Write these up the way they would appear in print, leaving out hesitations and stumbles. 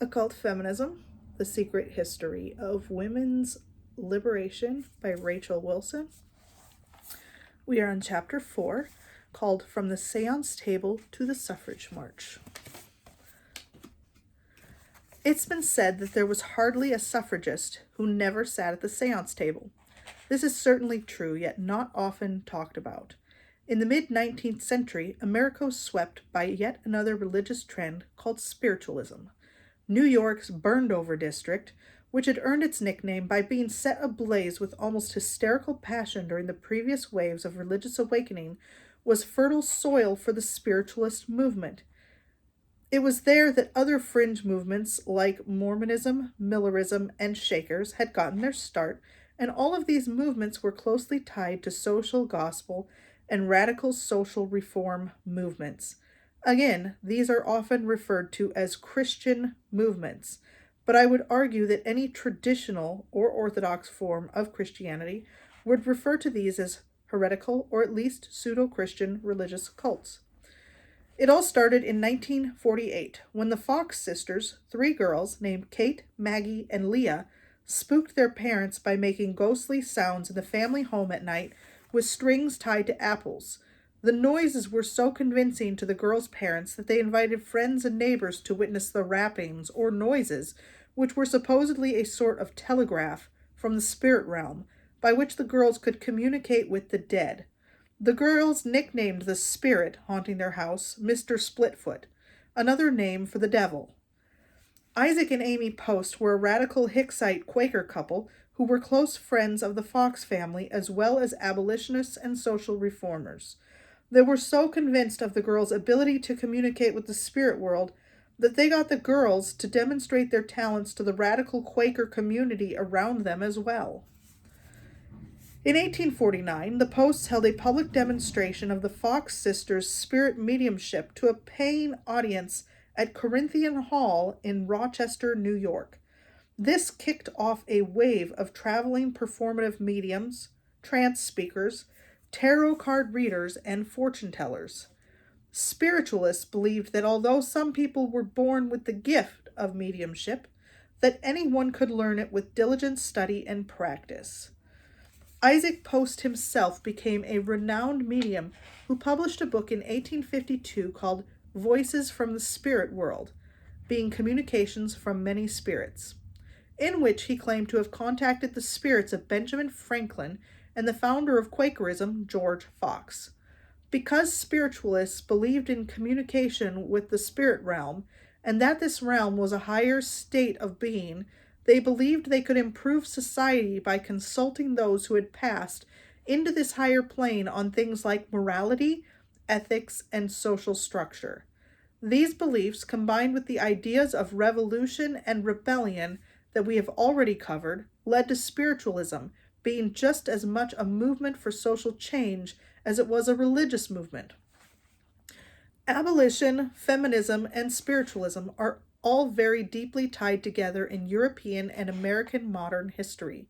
Occult Feminism, The Secret History of Women's Liberation by Rachel Wilson. We are on Chapter 4, called From the Seance Table to the Suffrage March. It's been said that there was hardly a suffragist who never sat at the seance table. This is certainly true, yet not often talked about. In the mid-19th century, America was swept by yet another religious trend called spiritualism. New York's burned-over district, which had earned its nickname by being set ablaze with almost hysterical passion during the previous waves of religious awakening, was fertile soil for the spiritualist movement. It was there that other fringe movements like Mormonism, Millerism, and Shakers had gotten their start, and all of these movements were closely tied to social gospel and radical social reform movements. Again, these are often referred to as Christian movements, but I would argue that any traditional or orthodox form of Christianity would refer to these as heretical or at least pseudo-Christian religious cults. It all started in 1948 when the Fox sisters, three girls named Kate, Maggie, and Leah, spooked their parents by making ghostly sounds in the family home at night with strings tied to apples. The noises were so convincing to the girls' parents that they invited friends and neighbors to witness the rappings or noises, which were supposedly a sort of telegraph from the spirit realm, by which the girls could communicate with the dead. The girls nicknamed the spirit haunting their house Mr. Splitfoot, another name for the devil. Isaac and Amy Post were a radical Hicksite Quaker couple who were close friends of the Fox family as well as abolitionists and social reformers. They were so convinced of the girls' ability to communicate with the spirit world that they got the girls to demonstrate their talents to the radical Quaker community around them as well. In 1849, the Posts held a public demonstration of the Fox sisters' spirit mediumship to a paying audience at Corinthian Hall in Rochester, New York. This kicked off a wave of traveling performative mediums, trance speakers, tarot card readers, and fortune tellers. Spiritualists believed that although some people were born with the gift of mediumship, that anyone could learn it with diligent study and practice. Isaac Post himself became a renowned medium who published a book in 1852 called Voices from the Spirit World, being communications from many spirits, in which he claimed to have contacted the spirits of Benjamin Franklin and the founder of Quakerism, George Fox. Because spiritualists believed in communication with the spirit realm, and that this realm was a higher state of being, they believed they could improve society by consulting those who had passed into this higher plane on things like morality, ethics, and social structure. These beliefs, combined with the ideas of revolution and rebellion that we have already covered, led to spiritualism being just as much a movement for social change as it was a religious movement. Abolition, feminism, and spiritualism are all very deeply tied together in European and American modern history.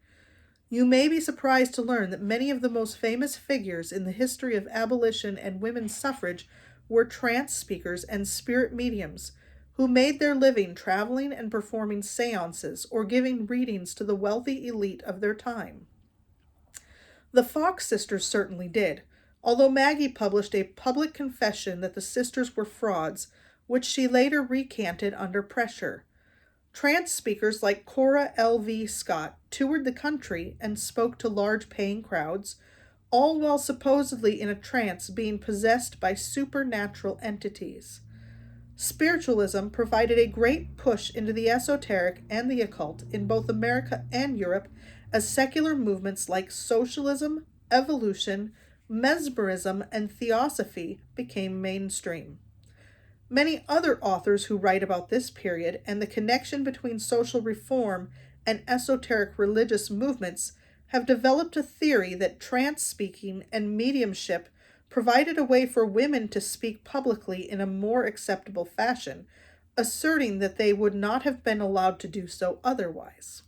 You may be surprised to learn that many of the most famous figures in the history of abolition and women's suffrage were trance speakers and spirit mediums who made their living traveling and performing seances or giving readings to the wealthy elite of their time. The Fox sisters certainly did, although Maggie published a public confession that the sisters were frauds, which she later recanted under pressure. Trance speakers like Cora L.V. Scott toured the country and spoke to large paying crowds, all while supposedly in a trance being possessed by supernatural entities. Spiritualism provided a great push into the esoteric and the occult in both America and Europe as secular movements like socialism, evolution, mesmerism, and Theosophy became mainstream. Many other authors who write about this period and the connection between social reform and esoteric religious movements have developed a theory that trance speaking and mediumship provided a way for women to speak publicly in a more acceptable fashion, asserting that they would not have been allowed to do so otherwise.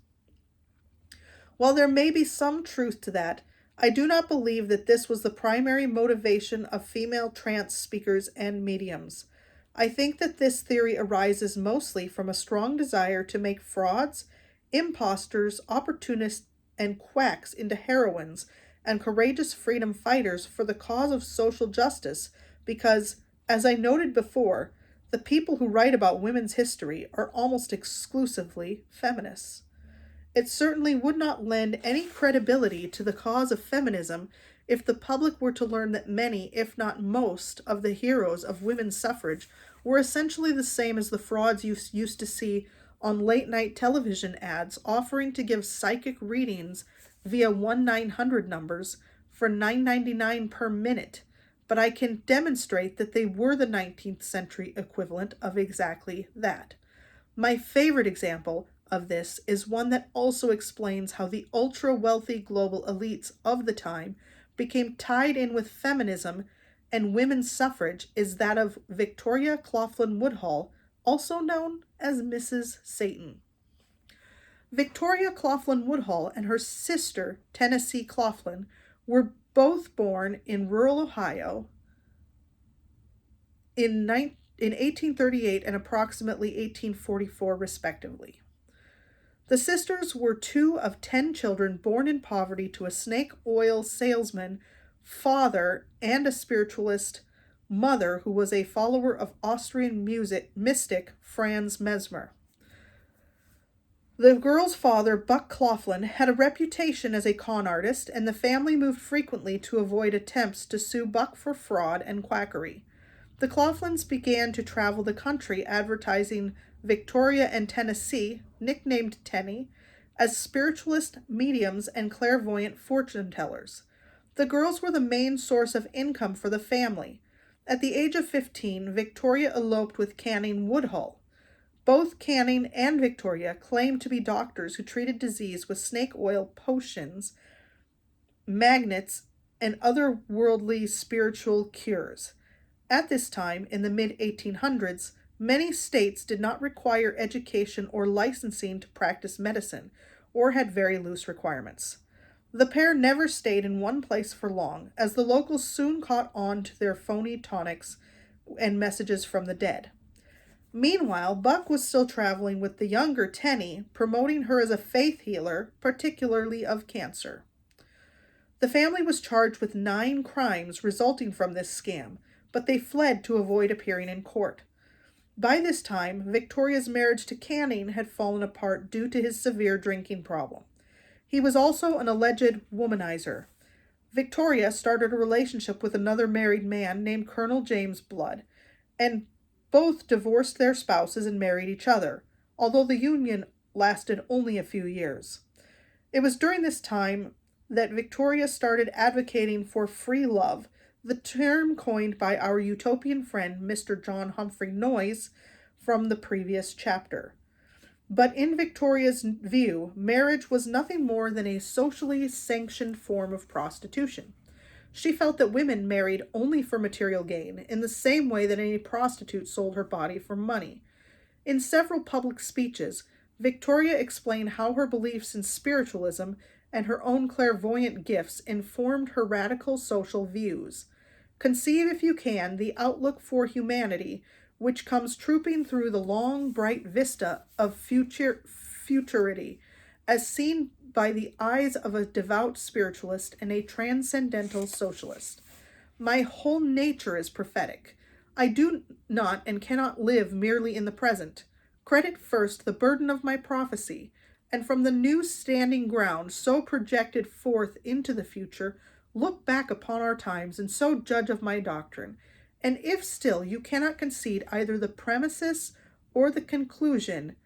While there may be some truth to that, I do not believe that this was the primary motivation of female trance speakers and mediums. I think that this theory arises mostly from a strong desire to make frauds, impostors, opportunists, and quacks into heroines and courageous freedom fighters for the cause of social justice because, as I noted before, the people who write about women's history are almost exclusively feminists. It certainly would not lend any credibility to the cause of feminism if the public were to learn that many, if not most, of the heroes of women's suffrage were essentially the same as the frauds you used to see on late-night television ads offering to give psychic readings via 1-900 numbers for $9.99 per minute, but I can demonstrate that they were the 19th century equivalent of exactly that. My favorite example of this is one that also explains how the ultra-wealthy global elites of the time became tied in with feminism and women's suffrage is that of Victoria Woodhull, also known as Mrs. Satan. Victoria Woodhull and her sister, Tennessee Claflin, were both born in rural Ohio in 1838 and approximately 1844, respectively. The sisters were 2 of 10 children born in poverty to a snake oil salesman father and a spiritualist mother who was a follower of Austrian mystic Franz Mesmer. The girl's father, Buck Claflin, had a reputation as a con artist, and the family moved frequently to avoid attempts to sue Buck for fraud and quackery. The Claflins began to travel the country advertising Victoria and Tennessee, nicknamed Tenny, as spiritualist mediums and clairvoyant fortune tellers. The girls were the main source of income for the family. At the age of 15, Victoria eloped with Canning Woodhull. Both Canning and Victoria claimed to be doctors who treated disease with snake oil potions, magnets, and other worldly spiritual cures. At this time, in the mid-1800s, many states did not require education or licensing to practice medicine, or had very loose requirements. The pair never stayed in one place for long, as the locals soon caught on to their phony tonics and messages from the dead. Meanwhile, Buck was still traveling with the younger Tenny, promoting her as a faith healer, particularly of cancer. The family was charged with 9 crimes resulting from this scam, but they fled to avoid appearing in court. By this time, Victoria's marriage to Canning had fallen apart due to his severe drinking problem. He was also an alleged womanizer. Victoria started a relationship with another married man named Colonel James Blood, and both divorced their spouses and married each other, although the union lasted only a few years. It was during this time that Victoria started advocating for free love, the term coined by our utopian friend Mr. John Humphrey Noyes from the previous chapter. But in Victoria's view, marriage was nothing more than a socially sanctioned form of prostitution. She felt that women married only for material gain, in the same way that any prostitute sold her body for money. In several public speeches, Victoria explained how her beliefs in spiritualism and her own clairvoyant gifts informed her radical social views. Conceive, if you can, the outlook for humanity which comes trooping through the long, bright vista of futurity, as seen by the eyes of a devout spiritualist and a transcendental socialist. My whole nature is prophetic. I do not and cannot live merely in the present. Credit first the burden of my prophecy, and from the new standing ground so projected forth into the future, look back upon our times and so judge of my doctrine. And if still you cannot concede either the premises or the conclusion,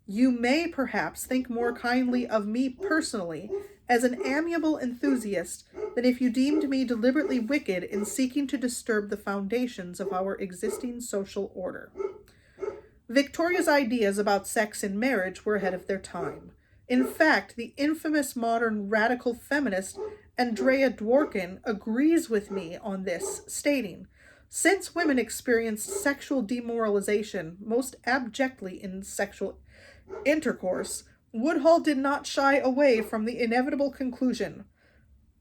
you may perhaps think more kindly of me personally as an amiable enthusiast than if you deemed me deliberately wicked in seeking to disturb the foundations of our existing social order. Victoria's ideas about sex and marriage were ahead of their time. In fact, the infamous modern radical feminist Andrea Dworkin agrees with me on this, stating, "Since women experienced sexual demoralization most abjectly in sexual intercourse, Woodhull did not shy away from the inevitable conclusion.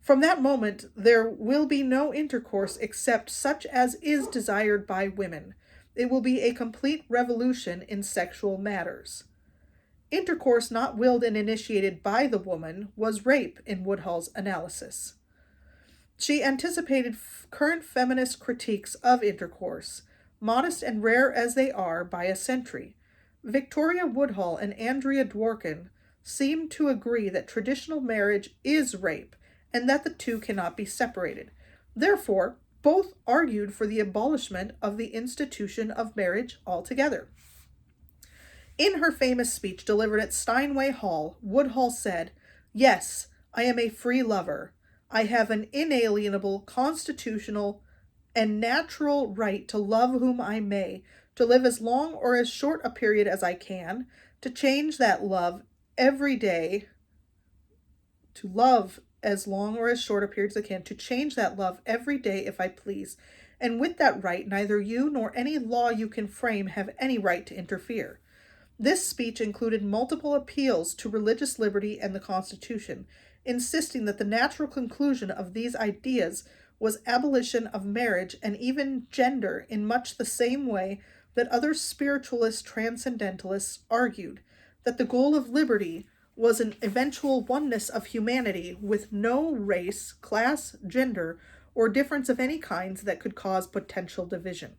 From that moment, there will be no intercourse except such as is desired by women. It will be a complete revolution in sexual matters. Intercourse not willed and initiated by the woman was rape in Woodhull's analysis. She anticipated current feminist critiques of intercourse, modest and rare as they are, by a century. Victoria Woodhull and Andrea Dworkin seemed to agree that traditional marriage is rape and that the two cannot be separated. Therefore, both argued for the abolishment of the institution of marriage altogether. In her famous speech delivered at Steinway Hall, Woodhull said, "Yes, I am a free lover. I have an inalienable, constitutional, and natural right to love whom I may, to live as long or as short a period as I can, to change that love every day, to love as long or as short a period as I can, to change that love every day if I please. And with that right, neither you nor any law you can frame have any right to interfere." This speech included multiple appeals to religious liberty and the Constitution, insisting that the natural conclusion of these ideas was abolition of marriage and even gender, in much the same way that other spiritualist transcendentalists argued that the goal of liberty was an eventual oneness of humanity with no race, class, gender, or difference of any kinds that could cause potential division.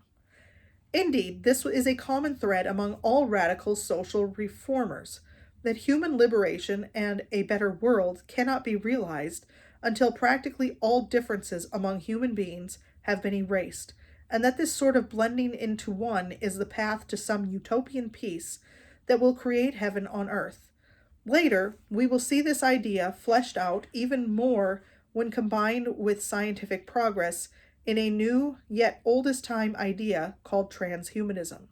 Indeed, this is a common thread among all radical social reformers, that human liberation and a better world cannot be realized until practically all differences among human beings have been erased, and that this sort of blending into one is the path to some utopian peace that will create heaven on earth. Later, we will see this idea fleshed out even more when combined with scientific progress in a new yet oldest time idea called transhumanism.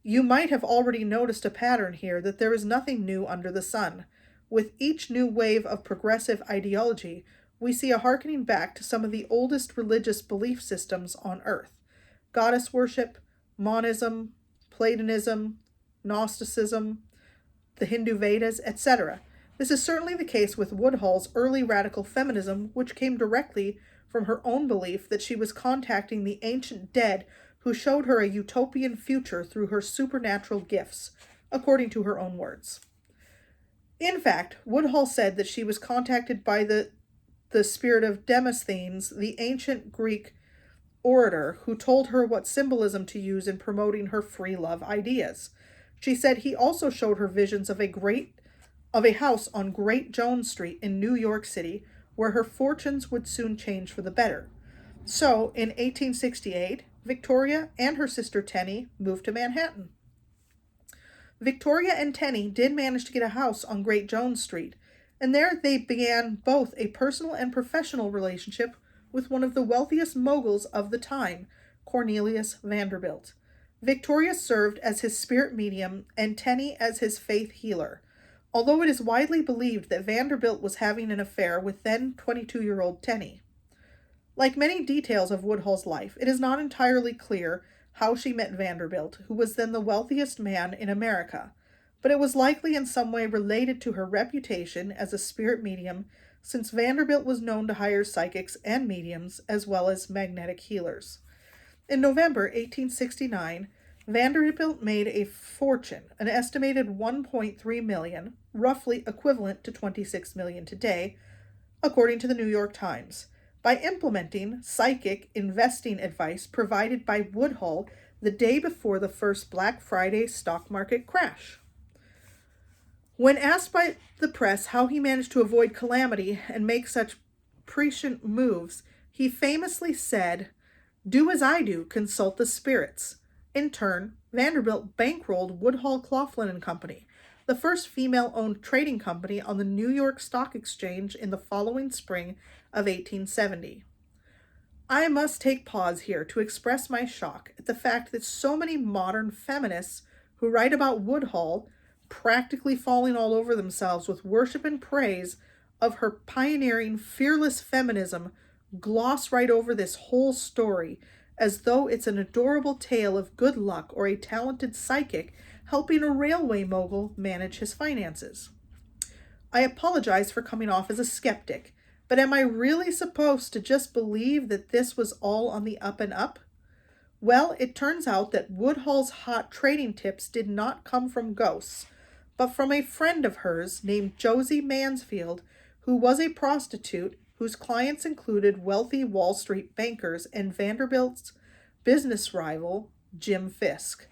You might have already noticed a pattern here that there is nothing new under the sun. With each new wave of progressive ideology, we see a hearkening back to some of the oldest religious belief systems on earth: goddess worship, monism, Platonism, Gnosticism, the Hindu Vedas, etc. This is certainly the case with Woodhull's early radical feminism, which came directly from her own belief that she was contacting the ancient dead who showed her a utopian future through her supernatural gifts, according to her own words. In fact, Woodhull said that she was contacted by the spirit of Demosthenes, the ancient Greek orator, who told her what symbolism to use in promoting her free love ideas. She said he also showed her visions of a house on Great Jones Street in New York City, where her fortunes would soon change for the better. So, in 1868, Victoria and her sister Tenny moved to Manhattan. Victoria and Tenny did manage to get a house on Great Jones Street, and there they began both a personal and professional relationship with one of the wealthiest moguls of the time, Cornelius Vanderbilt. Victoria served as his spirit medium and Tenny as his faith healer, although it is widely believed that Vanderbilt was having an affair with then 22-year-old Tenny. Like many details of Woodhull's life, it is not entirely clear how she met Vanderbilt, who was then the wealthiest man in America, but it was likely in some way related to her reputation as a spirit medium, since Vanderbilt was known to hire psychics and mediums, as well as magnetic healers. In November 1869, Vanderbilt made a fortune, an estimated $1.3 million, roughly equivalent to $26 million today, according to the New York Times, by implementing psychic investing advice provided by Woodhull the day before the first Black Friday stock market crash. When asked by the press how he managed to avoid calamity and make such prescient moves, he famously said, "Do as I do, consult the spirits." In turn, Vanderbilt bankrolled Woodhull Claflin and Company, the first female-owned trading company on the New York Stock Exchange in the following spring of 1870. I must take pause here to express my shock at the fact that so many modern feminists who write about Woodhull practically falling all over themselves with worship and praise of her pioneering, fearless feminism gloss right over this whole story as though it's an adorable tale of good luck or a talented psychic helping a railway mogul manage his finances. I apologize for coming off as a skeptic, but am I really supposed to just believe that this was all on the up and up? Well, it turns out that Woodhull's hot trading tips did not come from ghosts, but from a friend of hers named Josie Mansfield, who was a prostitute whose clients included wealthy Wall Street bankers and Vanderbilt's business rival, Jim Fisk.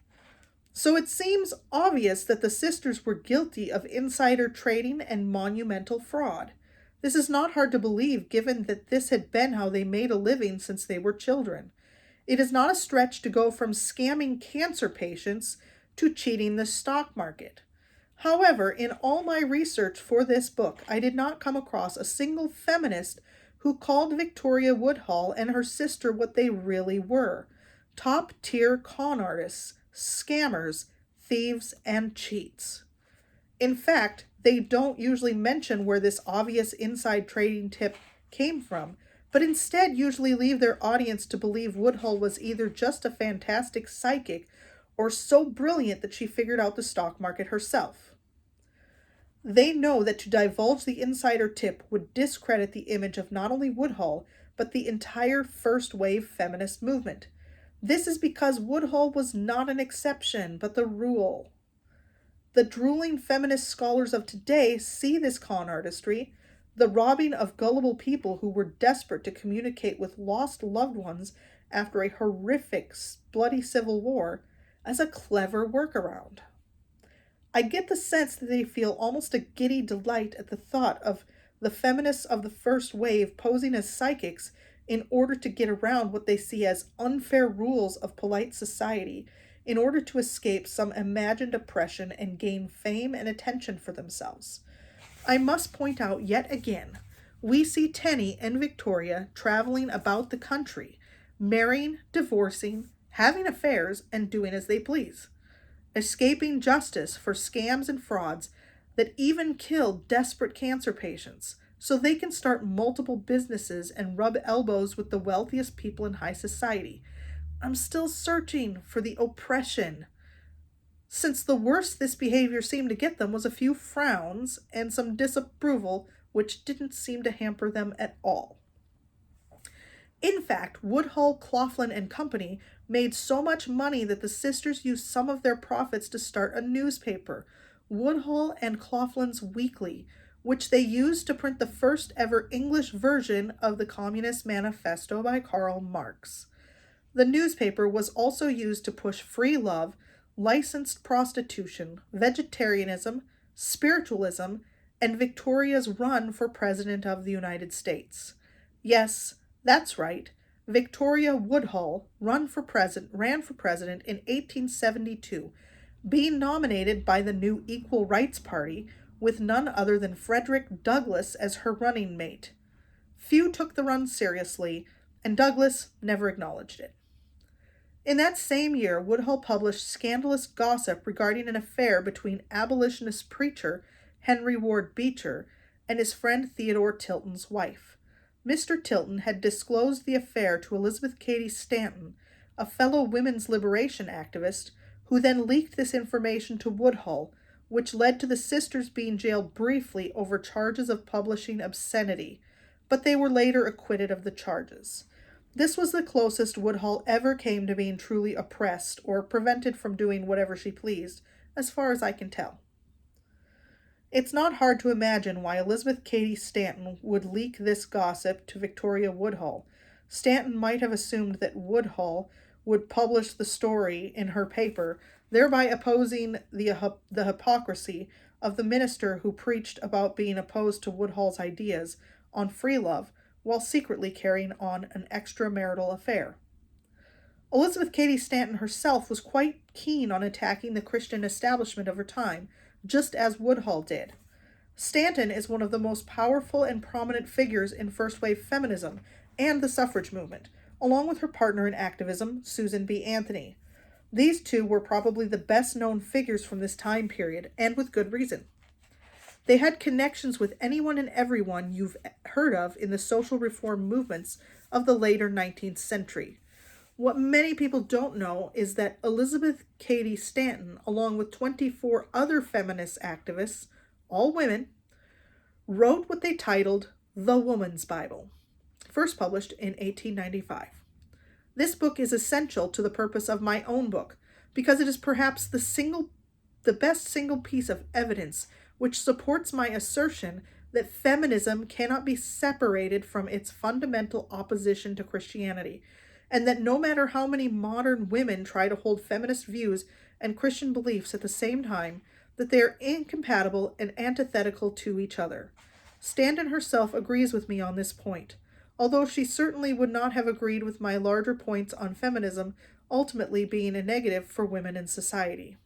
So it seems obvious that the sisters were guilty of insider trading and monumental fraud. This is not hard to believe given that this had been how they made a living since they were children. It is not a stretch to go from scamming cancer patients to cheating the stock market. However, in all my research for this book, I did not come across a single feminist who called Victoria Woodhull and her sister what they really were: top-tier con artists, scammers, thieves, and cheats. In fact, they don't usually mention where this obvious inside trading tip came from, but instead usually leave their audience to believe Woodhull was either just a fantastic psychic or so brilliant that she figured out the stock market herself. They know that to divulge the insider tip would discredit the image of not only Woodhull, but the entire first wave feminist movement. This is because Woodhull was not an exception, but the rule. The drooling feminist scholars of today see this con artistry, the robbing of gullible people who were desperate to communicate with lost loved ones after a horrific, bloody civil war, as a clever workaround. I get the sense that they feel almost a giddy delight at the thought of the feminists of the first wave posing as psychics in order to get around what they see as unfair rules of polite society, in order to escape some imagined oppression and gain fame and attention for themselves. I must point out yet again, we see Tenny and Victoria traveling about the country, marrying, divorcing, having affairs, and doing as they please, escaping justice for scams and frauds that even kill desperate cancer patients, so they can start multiple businesses and rub elbows with the wealthiest people in high society. I'm still searching for the oppression, since the worst this behavior seemed to get them was a few frowns and some disapproval, which didn't seem to hamper them at all. In fact, Woodhull, Claflin, and Company made so much money that the sisters used some of their profits to start a newspaper, Woodhull and Claflin's Weekly, which they used to print the first ever English version of the Communist Manifesto by Karl Marx. The newspaper was also used to push free love, licensed prostitution, vegetarianism, spiritualism, and Victoria's run for President of the United States. Yes, that's right. Victoria Woodhull ran for president in 1872, being nominated by the new Equal Rights Party with none other than Frederick Douglass as her running mate. Few took the run seriously, and Douglass never acknowledged it. In that same year, Woodhull published scandalous gossip regarding an affair between abolitionist preacher Henry Ward Beecher and his friend Theodore Tilton's wife. Mr. Tilton had disclosed the affair to Elizabeth Cady Stanton, a fellow women's liberation activist, who then leaked this information to Woodhull, which led to the sisters being jailed briefly over charges of publishing obscenity, but they were later acquitted of the charges. This was the closest Woodhull ever came to being truly oppressed or prevented from doing whatever she pleased, as far as I can tell. It's not hard to imagine why Elizabeth Cady Stanton would leak this gossip to Victoria Woodhull. Stanton might have assumed that Woodhull would publish the story in her paper, thereby opposing the hypocrisy of the minister who preached about being opposed to Woodhull's ideas on free love while secretly carrying on an extramarital affair. Elizabeth Cady Stanton herself was quite keen on attacking the Christian establishment of her time, just as Woodhull did. Stanton is one of the most powerful and prominent figures in first-wave feminism and the suffrage movement, along with her partner in activism, Susan B. Anthony. These two were probably the best-known figures from this time period, and with good reason. They had connections with anyone and everyone you've heard of in the social reform movements of the later 19th century. What many people don't know is that Elizabeth Cady Stanton, along with 24 other feminist activists, all women, wrote what they titled The Woman's Bible, first published in 1895. This book is essential to the purpose of my own book, because it is perhaps the best single piece of evidence which supports my assertion that feminism cannot be separated from its fundamental opposition to Christianity, and that no matter how many modern women try to hold feminist views and Christian beliefs at the same time, that they are incompatible and antithetical to each other. Stanton herself agrees with me on this point, although she certainly would not have agreed with my larger points on feminism ultimately being a negative for women in society.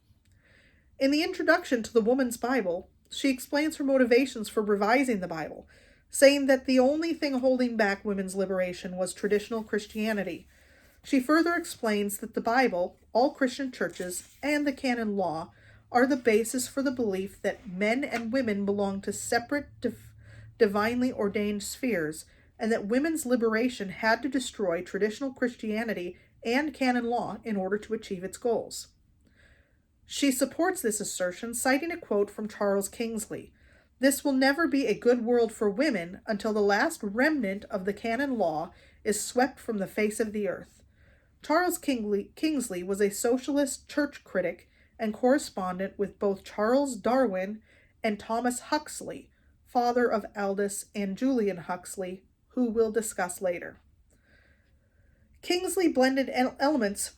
In the introduction to the Woman's Bible, she explains her motivations for revising the Bible, saying that the only thing holding back women's liberation was traditional Christianity. She further explains that the Bible, all Christian churches, and the canon law are the basis for the belief that men and women belong to separate, divinely ordained spheres, and that women's liberation had to destroy traditional Christianity and canon law in order to achieve its goals. She supports this assertion, citing a quote from Charles Kingsley. This will never be a good world for women until the last remnant of the canon law is swept from the face of the earth. Charles Kingsley was a socialist church critic and correspondent with both Charles Darwin and Thomas Huxley, father of Aldous and Julian Huxley, who we'll discuss later. Kingsley blended elements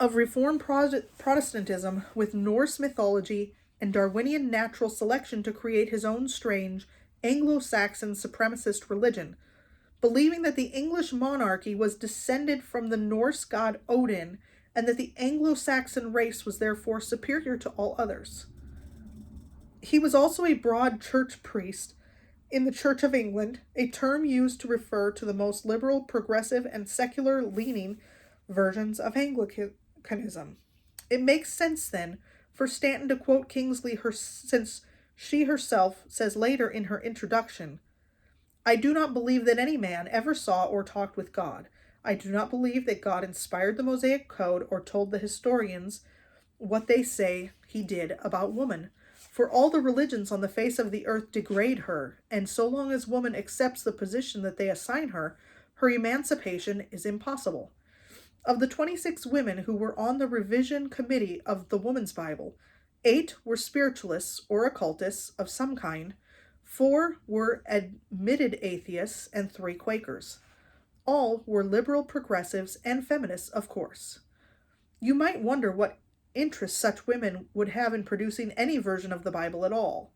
of Reformed Protestantism with Norse mythology and Darwinian natural selection to create his own strange Anglo-Saxon supremacist religion, believing that the English monarchy was descended from the Norse god Odin and that the Anglo-Saxon race was therefore superior to all others. He was also a broad church priest in the Church of England, a term used to refer to the most liberal, progressive, and secular-leaning versions of Anglicanism. It makes sense, then, for Stanton to quote Kingsley since she herself says later in her introduction, "I do not believe that any man ever saw or talked with God. I do not believe that God inspired the Mosaic Code or told the historians what they say he did about woman. For all the religions on the face of the earth degrade her, and so long as woman accepts the position that they assign her, her emancipation is impossible. Of the 26 women who were on the revision committee of the Woman's Bible, 8 were spiritualists or occultists of some kind, 4 were admitted atheists, and 3 Quakers. All were liberal progressives and feminists, of course. You might wonder what interest such women would have in producing any version of the Bible at all.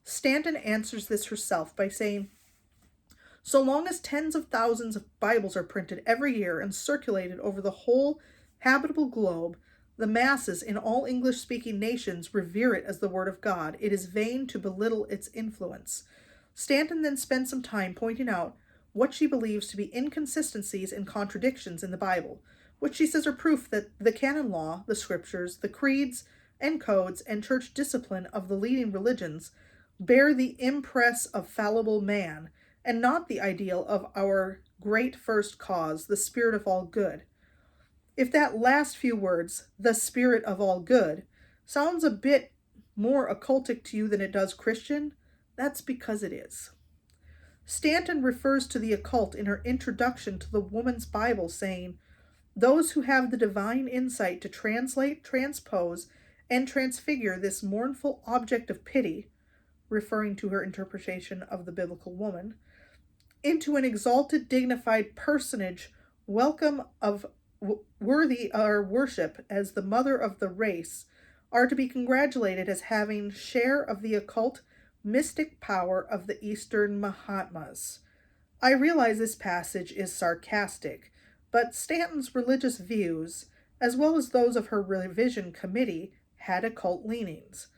Stanton answers this herself by saying, "So long as tens of thousands of Bibles are printed every year and circulated over the whole habitable globe, the masses in all English-speaking nations revere it as the Word of God. It is vain to belittle its influence." Stanton then spends some time pointing out what she believes to be inconsistencies and contradictions in the Bible, which she says are proof that the canon law, the scriptures, the creeds and codes, and church discipline of the leading religions bear the impress of fallible man, and not the ideal of our great first cause, the spirit of all good. If that last few words, the spirit of all good, sounds a bit more occultic to you than it does Christian, that's because it is. Stanton refers to the occult in her introduction to the Woman's Bible, saying, "Those who have the divine insight to translate, transpose, and transfigure this mournful object of pity," referring to her interpretation of the biblical woman, "into an exalted, dignified personage, worthy our worship as the mother of the race, are to be congratulated as having share of the occult mystic power of the Eastern Mahatmas." I realize this passage is sarcastic, but Stanton's religious views, as well as those of her revision committee, had occult leanings.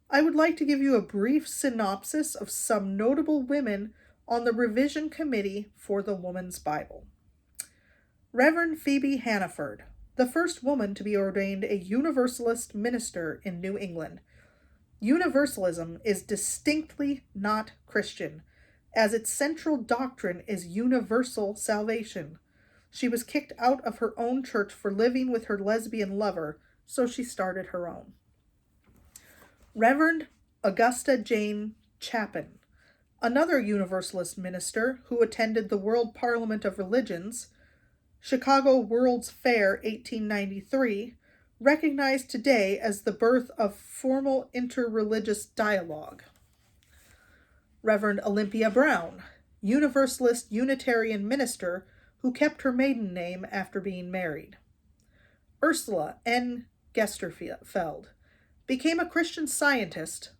I would like to give you a brief synopsis of some notable women on the revision committee for the Woman's Bible. Reverend Phoebe Hannaford, the first woman to be ordained a Universalist minister in New England. Universalism is distinctly not Christian, as its central doctrine is universal salvation. She was kicked out of her own church for living with her lesbian lover, so she started her own. Reverend Augusta Jane Chapin, another Universalist minister who attended the World Parliament of Religions. Chicago World's Fair 1893, recognized today as the birth of formal interreligious dialogue. Reverend Olympia Brown, Universalist Unitarian minister who kept her maiden name after being married. Ursula N. Gesterfeld became a Christian Scientist,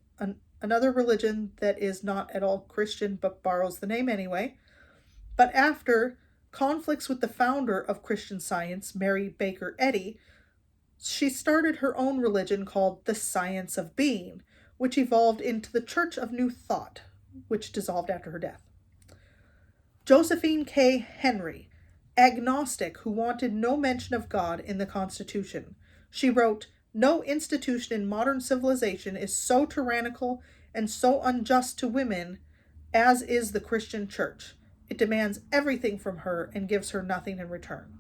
another religion that is not at all Christian but borrows the name anyway. But after conflicts with the founder of Christian Science, Mary Baker Eddy, she started her own religion called the Science of Being, which evolved into the Church of New Thought, which dissolved after her death. Josephine K. Henry, agnostic who wanted no mention of God in the Constitution. She wrote, "No institution in modern civilization is so tyrannical and so unjust to women as is the Christian Church. It demands everything from her and gives her nothing in return."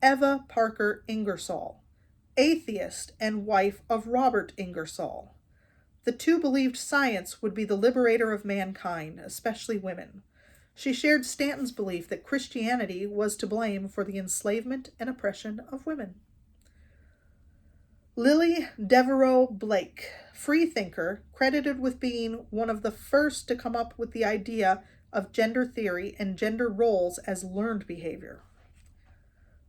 Eva Parker Ingersoll, atheist and wife of Robert Ingersoll. The two believed science would be the liberator of mankind, especially women. She shared Stanton's belief that Christianity was to blame for the enslavement and oppression of women. Lily Devereaux Blake, freethinker, credited with being one of the first to come up with the idea of gender theory and gender roles as learned behavior.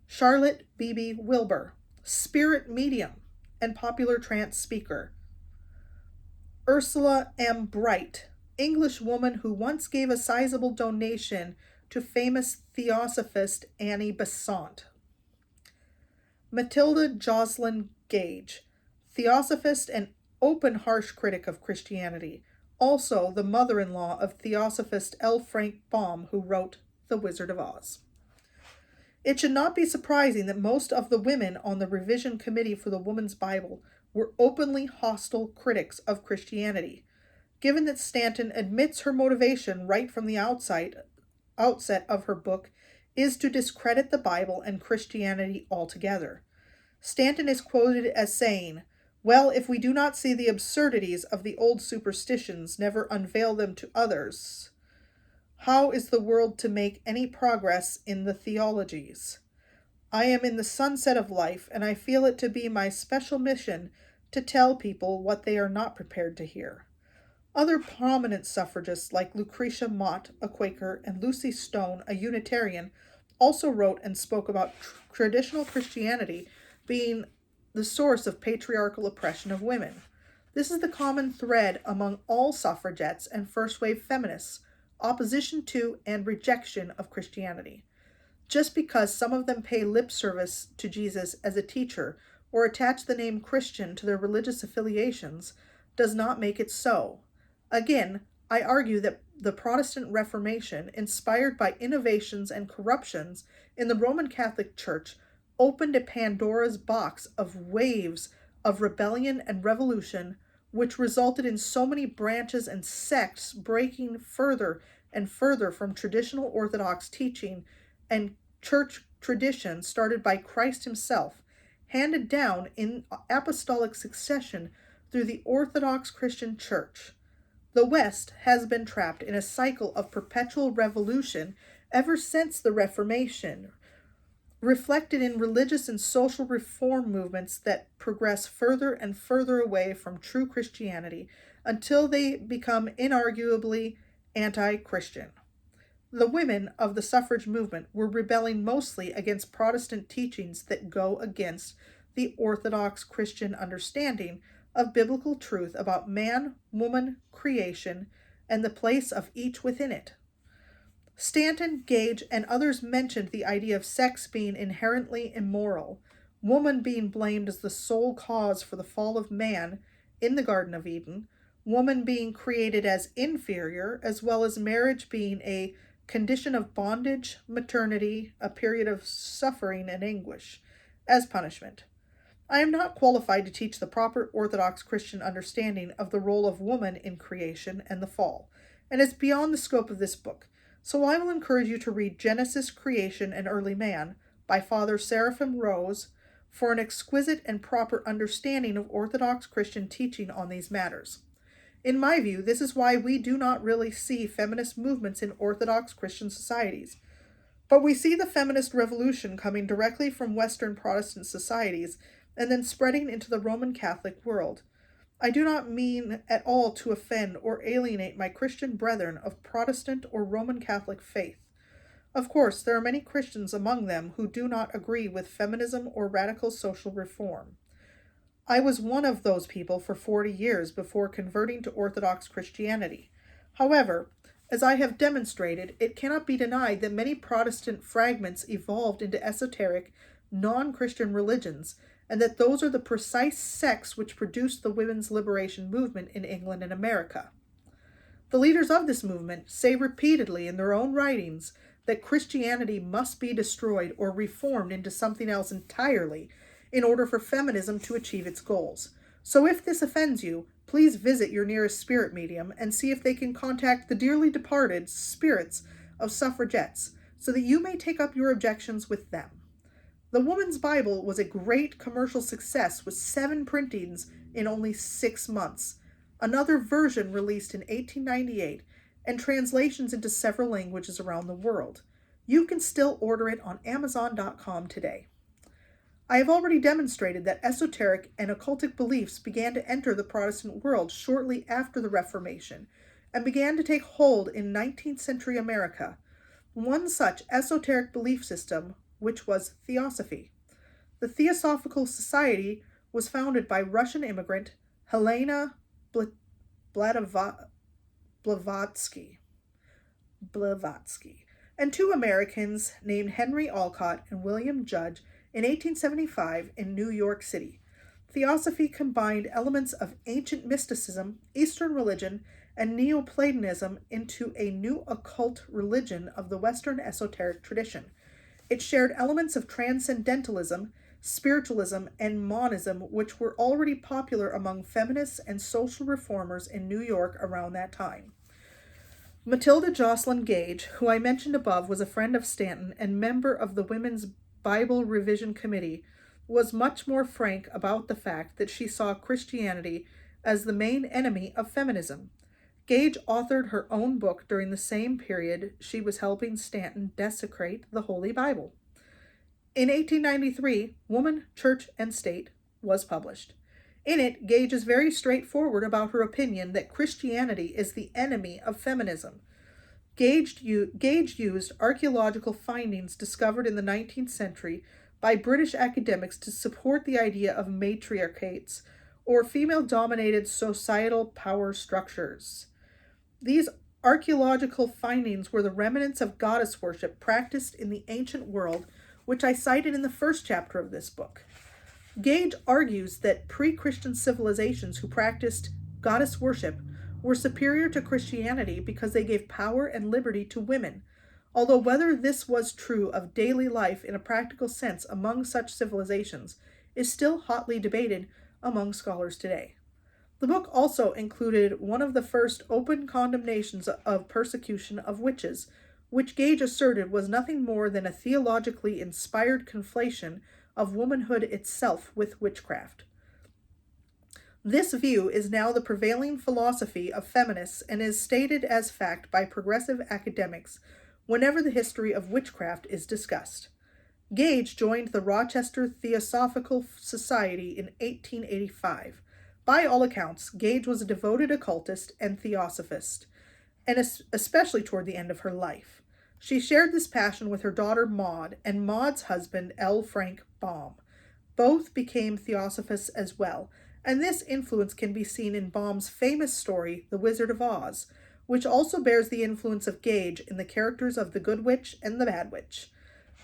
Charlotte Beebe Wilbur, spirit medium and popular trance speaker. Ursula M. Bright, English woman who once gave a sizable donation to famous theosophist Annie Besant. Matilda Joslyn Gage, theosophist and open harsh critic of Christianity, also the mother-in-law of theosophist L. Frank Baum, who wrote The Wizard of Oz. It should not be surprising that most of the women on the revision committee for the Woman's Bible were openly hostile critics of Christianity, given that Stanton admits her motivation right from the outset of her book is to discredit the Bible and Christianity altogether. Stanton is quoted as saying, "Well, if we do not see the absurdities of the old superstitions, never unveil them to others, how is the world to make any progress in the theologies? I am in the sunset of life, and I feel it to be my special mission to tell people what they are not prepared to hear." Other prominent suffragists like Lucretia Mott, a Quaker, and Lucy Stone, a Unitarian, also wrote and spoke about traditional Christianity being the source of patriarchal oppression of women. This is the common thread among all suffragettes and first-wave feminists, opposition to and rejection of Christianity. Just because some of them pay lip service to Jesus as a teacher or attach the name Christian to their religious affiliations does not make it so. Again, I argue that the Protestant Reformation, inspired by innovations and corruptions in the Roman Catholic Church, opened a Pandora's box of waves of rebellion and revolution, which resulted in so many branches and sects breaking further and further from traditional Orthodox teaching and church tradition started by Christ himself, handed down in apostolic succession through the Orthodox Christian Church. The West has been trapped in a cycle of perpetual revolution ever since the Reformation, reflected in religious and social reform movements that progress further and further away from true Christianity until they become inarguably anti-Christian. The women of the suffrage movement were rebelling mostly against Protestant teachings that go against the Orthodox Christian understanding of biblical truth about man, woman, creation, and the place of each within it. Stanton, Gage, and others mentioned the idea of sex being inherently immoral, woman being blamed as the sole cause for the fall of man in the Garden of Eden, woman being created as inferior, as well as marriage being a condition of bondage, maternity, a period of suffering and anguish, as punishment. I am not qualified to teach the proper Orthodox Christian understanding of the role of woman in creation and the fall, and it's beyond the scope of this book. So I will encourage you to read Genesis, Creation, and Early Man by Father Seraphim Rose for an exquisite and proper understanding of Orthodox Christian teaching on these matters. In my view, this is why we do not really see feminist movements in Orthodox Christian societies. But we see the feminist revolution coming directly from Western Protestant societies and then spreading into the Roman Catholic world. I do not mean at all to offend or alienate my Christian brethren of Protestant or Roman Catholic faith. Of course, there are many Christians among them who do not agree with feminism or radical social reform. I was one of those people for 40 years before converting to Orthodox Christianity. However, as I have demonstrated, it cannot be denied that many Protestant fragments evolved into esoteric, non-Christian religions, and that those are the precise sects which produced the women's liberation movement in England and America. The leaders of this movement say repeatedly in their own writings that Christianity must be destroyed or reformed into something else entirely in order for feminism to achieve its goals. So if this offends you, please visit your nearest spirit medium and see if they can contact the dearly departed spirits of suffragettes so that you may take up your objections with them. The Woman's Bible was a great commercial success with 7 printings in only 6 months, another version released in 1898, and translations into several languages around the world. You can still order it on Amazon.com today. I have already demonstrated that esoteric and occultic beliefs began to enter the Protestant world shortly after the Reformation and began to take hold in 19th century America. One such esoteric belief system, which was Theosophy. The Theosophical Society was founded by Russian immigrant Helena Blavatsky and 2 Americans named Henry Alcott and William Judge in 1875 in New York City. Theosophy combined elements of ancient mysticism, Eastern religion, and Neoplatonism into a new occult religion of the Western esoteric tradition. It shared elements of transcendentalism, spiritualism, and monism, which were already popular among feminists and social reformers in New York around that time. Matilda Jocelyn Gage, who I mentioned above, was a friend of Stanton and member of the Women's Bible Revision Committee, was much more frank about the fact that she saw Christianity as the main enemy of feminism. Gage authored her own book during the same period she was helping Stanton desecrate the Holy Bible. In 1893, Woman, Church, and State was published. In it, Gage is very straightforward about her opinion that Christianity is the enemy of feminism. Gage used archaeological findings discovered in the 19th century by British academics to support the idea of matriarchates, or female-dominated societal power structures. These archaeological findings were the remnants of goddess worship practiced in the ancient world, which I cited in the first chapter of this book. Gage argues that pre-Christian civilizations who practiced goddess worship were superior to Christianity because they gave power and liberty to women, although whether this was true of daily life in a practical sense among such civilizations is still hotly debated among scholars today. The book also included one of the first open condemnations of persecution of witches, which Gage asserted was nothing more than a theologically inspired conflation of womanhood itself with witchcraft. This view is now the prevailing philosophy of feminists and is stated as fact by progressive academics whenever the history of witchcraft is discussed. Gage joined the Rochester Theosophical Society in 1885. By all accounts, Gage was a devoted occultist and theosophist, and especially toward the end of her life. She shared this passion with her daughter Maud and Maud's husband L. Frank Baum. Both became theosophists as well, and this influence can be seen in Baum's famous story, The Wizard of Oz, which also bears the influence of Gage in the characters of the Good Witch and the Bad Witch.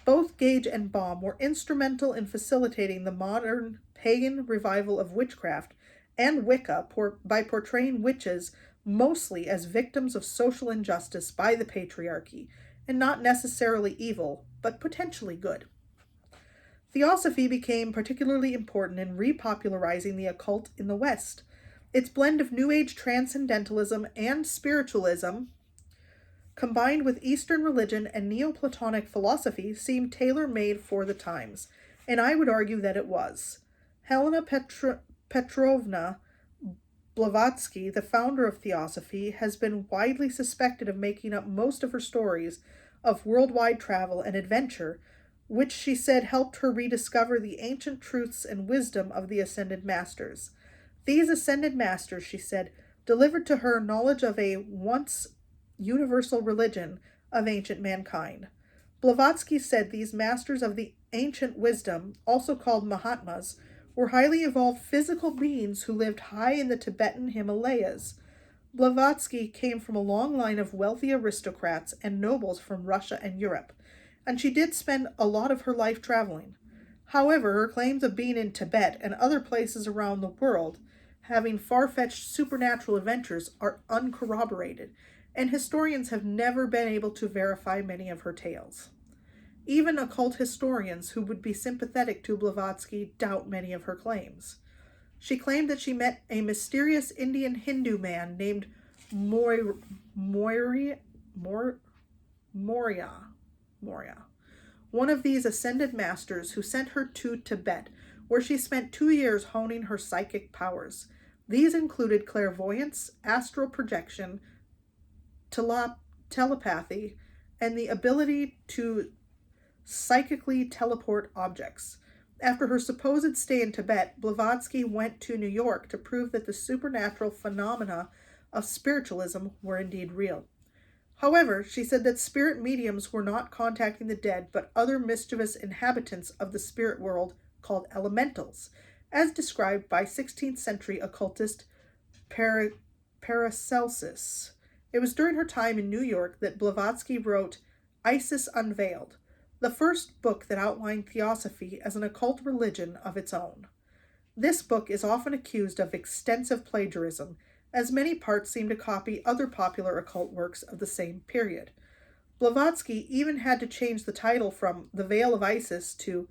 Both Gage and Baum were instrumental in facilitating the modern pagan revival of witchcraft and Wicca by portraying witches mostly as victims of social injustice by the patriarchy, and not necessarily evil, but potentially good. Theosophy became particularly important in repopularizing the occult in the West. Its blend of New Age transcendentalism and spiritualism, combined with Eastern religion and Neoplatonic philosophy, seemed tailor-made for the times, and I would argue that it was. Helena Petrovna Blavatsky, the founder of Theosophy, has been widely suspected of making up most of her stories of worldwide travel and adventure, which she said helped her rediscover the ancient truths and wisdom of the ascended masters. These ascended masters, she said, delivered to her knowledge of a once universal religion of ancient mankind. Blavatsky said these masters of the ancient wisdom, also called Mahatmas, were highly evolved physical beings who lived high in the Tibetan Himalayas. Blavatsky came from a long line of wealthy aristocrats and nobles from Russia and Europe, and she did spend a lot of her life traveling. However, her claims of being in Tibet and other places around the world, having far-fetched supernatural adventures, are uncorroborated, and historians have never been able to verify many of her tales. Even occult historians who would be sympathetic to Blavatsky doubt many of her claims. She claimed that she met a mysterious Indian Hindu man named Moria, one of these ascended masters who sent her to Tibet, where she spent 2 years honing her psychic powers. These included clairvoyance, astral projection, telepathy, and the ability to psychically teleport objects. After her supposed stay in Tibet, Blavatsky went to New York to prove that the supernatural phenomena of spiritualism were indeed real. However, she said that spirit mediums were not contacting the dead, but other mischievous inhabitants of the spirit world called elementals, as described by 16th century occultist Paracelsus. It was during her time in New York that Blavatsky wrote Isis Unveiled, the first book that outlined Theosophy as an occult religion of its own. This book is often accused of extensive plagiarism, as many parts seem to copy other popular occult works of the same period. Blavatsky even had to change the title from The Veil of Isis to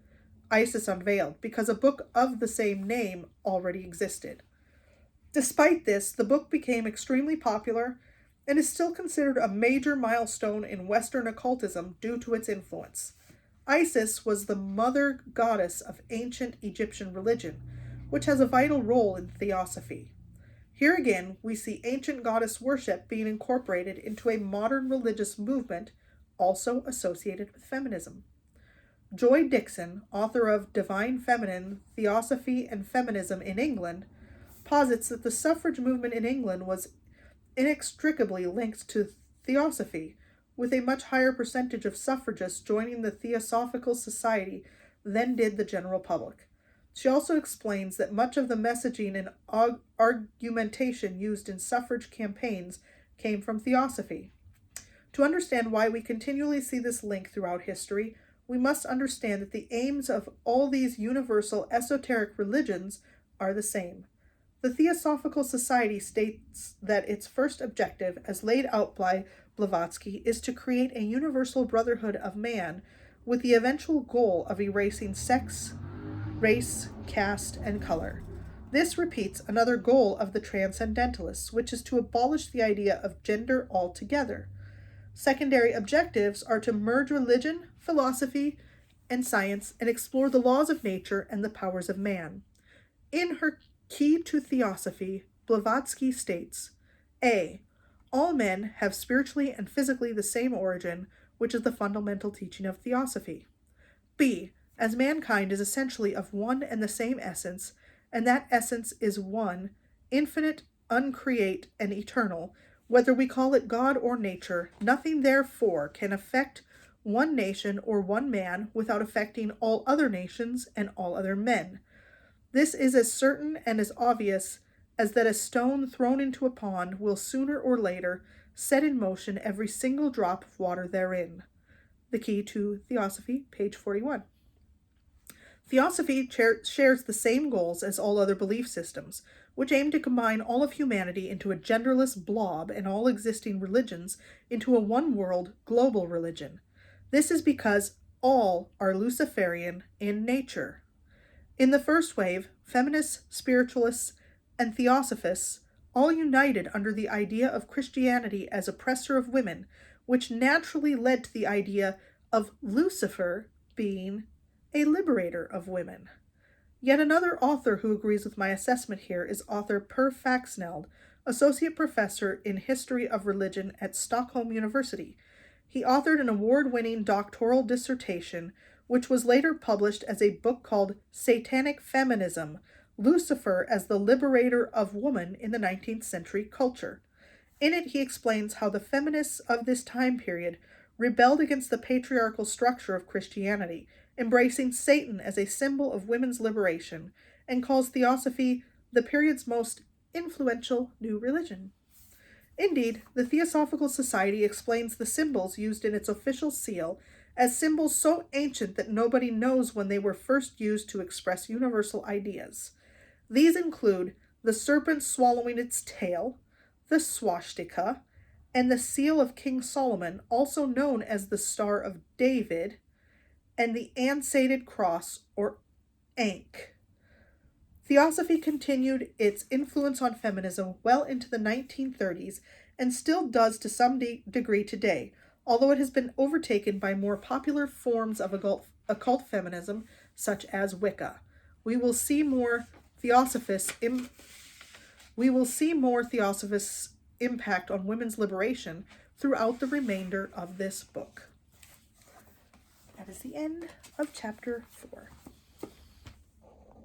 Isis Unveiled, because a book of the same name already existed. Despite this, the book became extremely popular and is still considered a major milestone in Western occultism due to its influence. Isis was the mother goddess of ancient Egyptian religion, which has a vital role in Theosophy. Here again, we see ancient goddess worship being incorporated into a modern religious movement, also associated with feminism. Joy Dickson, author of Divine Feminine, Theosophy and Feminism in England, posits that the suffrage movement in England was inextricably linked to Theosophy, with a much higher percentage of suffragists joining the Theosophical Society than did the general public. She also explains that much of the messaging and argumentation used in suffrage campaigns came from Theosophy. To understand why we continually see this link throughout history, we must understand that the aims of all these universal esoteric religions are the same. The Theosophical Society states that its first objective, as laid out by Blavatsky, is to create a universal brotherhood of man with the eventual goal of erasing sex, race, caste, and color. This repeats another goal of the Transcendentalists, which is to abolish the idea of gender altogether. Secondary objectives are to merge religion, philosophy, and science and explore the laws of nature and the powers of man. In her Key to Theosophy, Blavatsky states, A. All men have spiritually and physically the same origin, which is the fundamental teaching of Theosophy. B. As mankind is essentially of one and the same essence, and that essence is one, infinite, uncreate, and eternal, whether we call it God or nature, nothing therefore can affect one nation or one man without affecting all other nations and all other men. This is as certain and as obvious as that a stone thrown into a pond will sooner or later set in motion every single drop of water therein. The Key to Theosophy, page 41. Theosophy shares the same goals as all other belief systems, which aim to combine all of humanity into a genderless blob and all existing religions into a one-world global religion. This is because all are Luciferian in nature. In the first wave, feminists, spiritualists, and theosophists all united under the idea of Christianity as oppressor of women, which naturally led to the idea of Lucifer being a liberator of women. Yet another author who agrees with my assessment here is author Per Faxneld, Associate Professor in History of Religion at Stockholm University. He authored an award-winning doctoral dissertation, which was later published as a book called Satanic Feminism: Lucifer as the Liberator of Woman in the 19th Century Culture. In it, he explains how the feminists of this time period rebelled against the patriarchal structure of Christianity, embracing Satan as a symbol of women's liberation, and calls Theosophy the period's most influential new religion. Indeed, the Theosophical Society explains the symbols used in its official seal as symbols so ancient that nobody knows when they were first used to express universal ideas. These include the serpent swallowing its tail, the swastika, and the seal of King Solomon, also known as the Star of David, and the ansated cross, or Ankh. Theosophy continued its influence on feminism well into the 1930s and still does to some degree today, although it has been overtaken by more popular forms of occult feminism, such as Wicca. We will see more Theosophists' impact on women's liberation throughout the remainder of this book. That is the end of chapter 4.